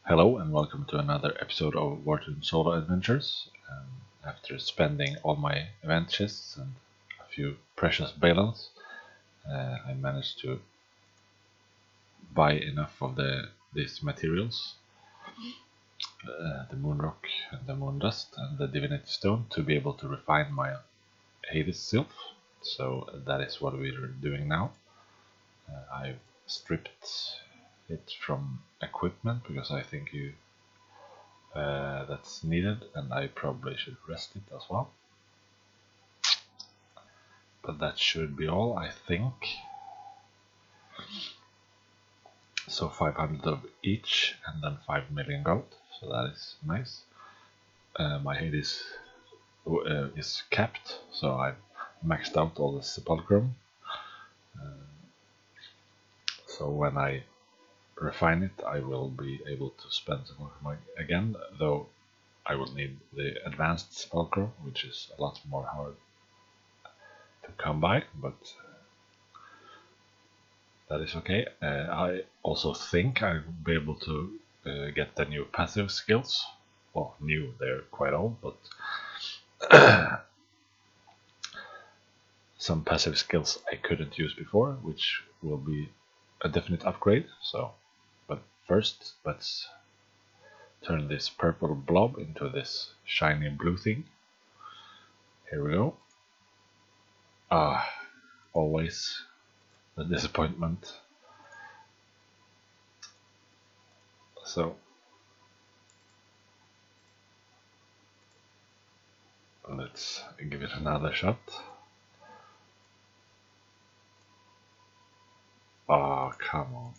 Hello and welcome to another episode of Wartune Solo Adventures. After spending all my event chests and a few precious balance, I managed to buy enough of these materials, the moon rock and the moon dust and the divinity stone, to be able to refine my Hades Sylph. So that is what we're doing now. I've stripped it from equipment because I think that's needed, and I probably should rest it as well. But that should be all, I think. So 500 of each, and then 5 million gold. So that is nice. My Hades is capped, so I've maxed out all the sepulchrum. So when I refine it, I will be able to spend sepulchrum again, though I will need the advanced sepulchrum, which is a lot more hard to come by, but that is okay. I also think I'll be able to get the new passive skills. Well, new, they're quite old, but some passive skills I couldn't use before, which will be a definite upgrade. So, but first, let's turn this purple blob into this shiny blue thing. Here we go. Always the disappointment. So let's give it another shot. Oh, come on.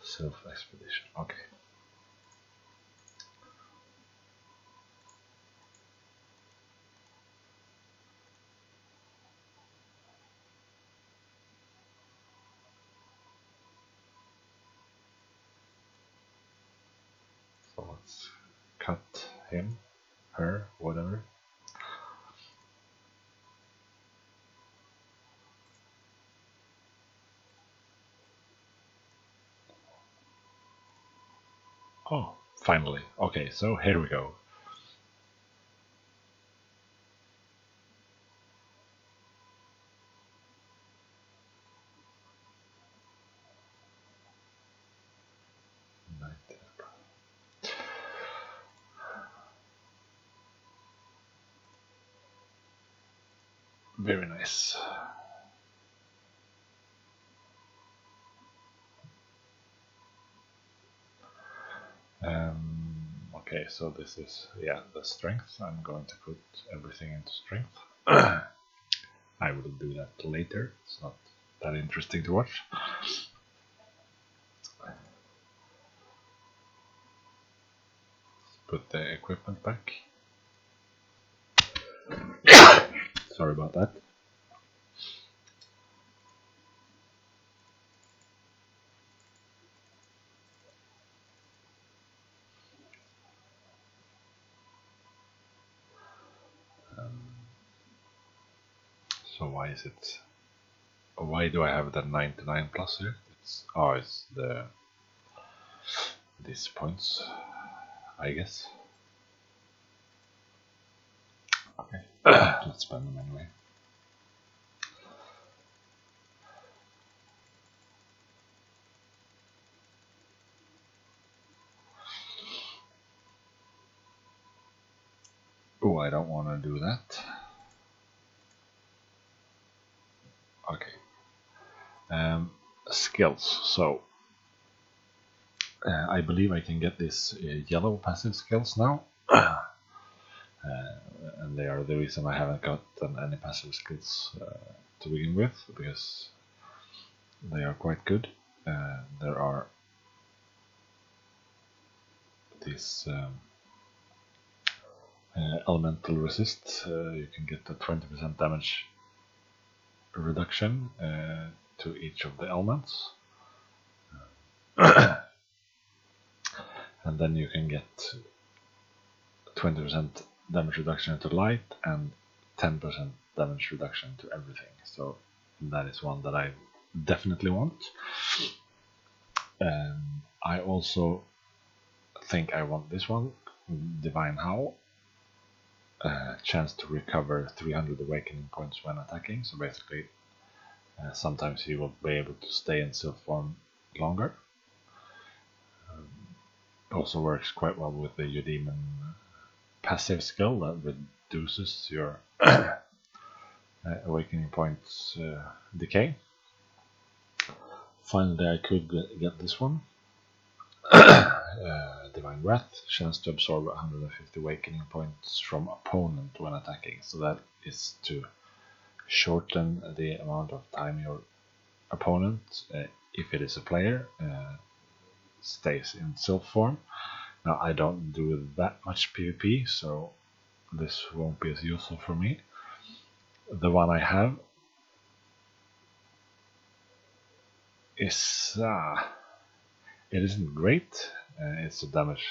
Sylph expedition. Okay. So let's cut him, her, whatever. Oh, finally. Okay, so here we go. Very nice. Okay, so this is, the strength. I'm going to put everything into strength. I will do that later. It's not that interesting to watch. Let's put the equipment back. Sorry about that. So why do I have the 99 plus here? It's these points, I guess. Okay, let's spend them anyway. Oh, I don't want to do that. Okay. Skills. So I believe I can get these yellow passive skills now. And they are the reason I haven't gotten any passive skills to begin with, because they are quite good. There are these elemental resist. You can get a 20% damage reduction to each of the elements. And then you can get 20% damage reduction to light and 10% damage reduction to everything. So that is one that I definitely want. I also think I want this one. Divine Howl. Chance to recover 300 awakening points when attacking, so basically sometimes he will be able to stay in Sylph form longer. Also works quite well with the Eudemon passive skill that reduces your awakening points decay. Finally, I could get this one. Divine Wrath, chance to absorb 150 awakening points from opponent when attacking. So that is to shorten the amount of time your opponent, if it is a player, stays in Sylph form. Now I don't do that much PvP, so this won't be as useful for me. The one I have is it isn't great. It's the damage,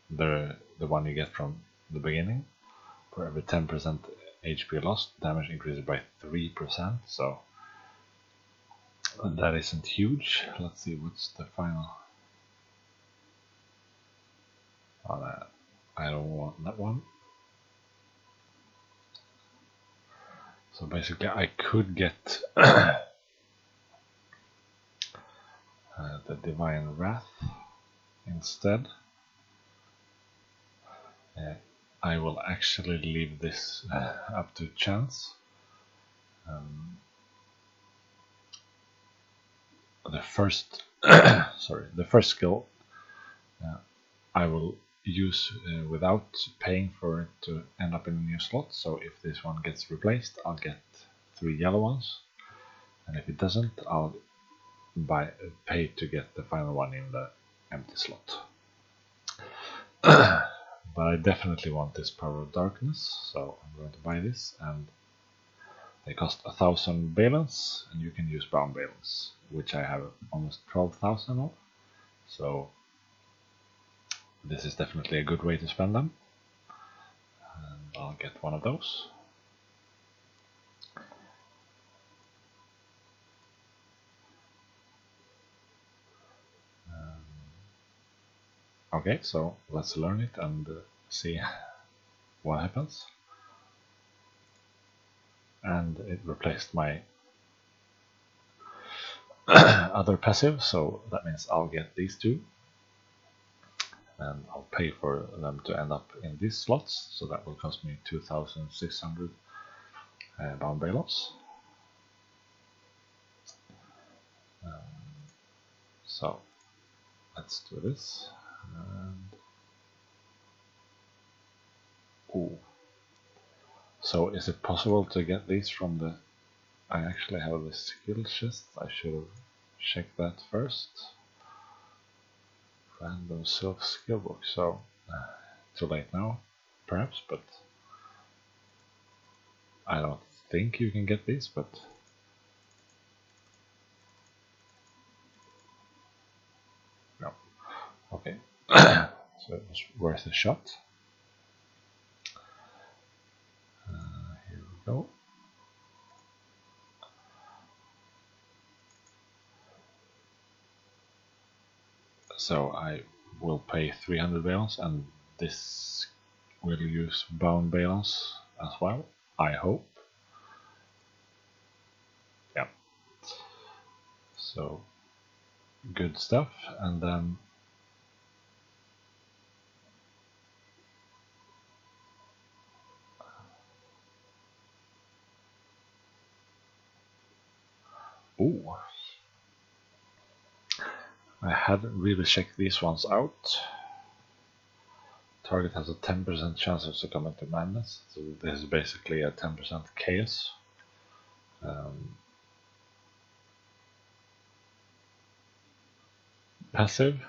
the one you get from the beginning. For every 10% HP lost, damage increases by 3%. So that isn't huge. Let's see what's the final. Oh, I don't want that one. So basically, I could get the Divine Wrath instead. I will actually leave this up to chance. The first, the first skill I will use without paying for it to end up in a new slot. So if this one gets replaced, I'll get 3 yellow ones, and if it doesn't, I'll pay to get the final one in the empty slot. But I definitely want this Power of Darkness, so I'm going to buy this, and they cost 1000 balance, and you can use bound balance, which I have almost 12,000 of. So this is definitely a good way to spend them, and I'll get one of those. Okay, so let's learn it and see what happens. And it replaced my other passive, so that means I'll get these two, and I'll pay for them to end up in these slots, so that will cost me 2,600 bound balance. So let's do this. Ooh. So is it possible to get these from the... I actually have the skill chest, I should have checked that first. Random Sylph skill book, so too late now, perhaps, but I don't think you can get these, but no. Okay, so it was worth a shot. Here we go. So I will pay 300 balance, and this will use bound balance as well, I hope. Yeah. So good stuff, and then ooh. I hadn't really checked these ones out. Target has a 10% chance of succumbing to madness, so this is basically a 10% chaos. Passive.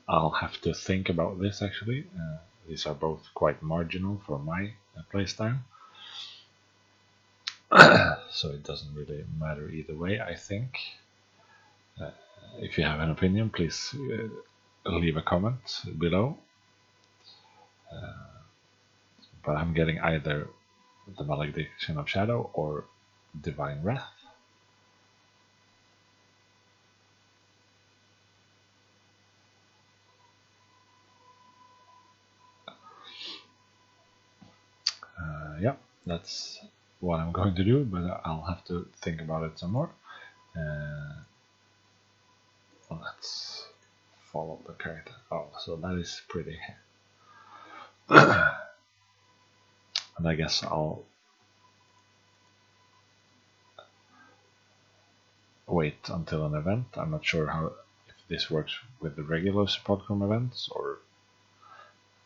I'll have to think about this actually. These are both quite marginal for my playstyle. So it doesn't really matter either way, I think. If you have an opinion, please leave a comment below. But I'm getting either the Malediction of Shadow or Divine Wrath. Yeah, that's what I'm going to do, but I'll have to think about it some more. Let's follow the character. Oh, so that is pretty. And I guess I'll wait until an event. I'm not sure how if this works with the regular SupportCom events or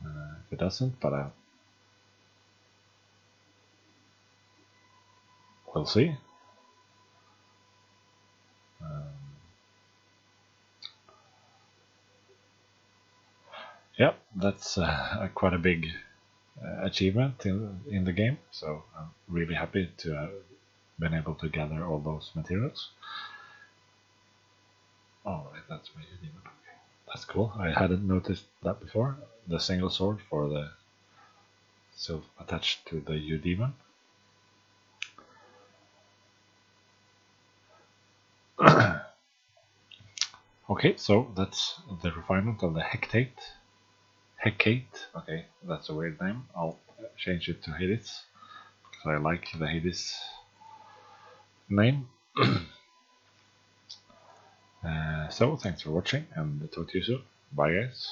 if it doesn't, but we'll see. Yeah, that's quite a big achievement in the game, so I'm really happy to have been able to gather all those materials. Oh, right, that's my demon. Okay, that's cool. I hadn't noticed that before. The single sword for the Sylph attached to the U-demon. Okay, so that's the refinement of the Hecate. Hecate. Okay, that's a weird name. I'll change it to Hades because I like the Hades name. So thanks for watching and talk to you soon. Bye guys.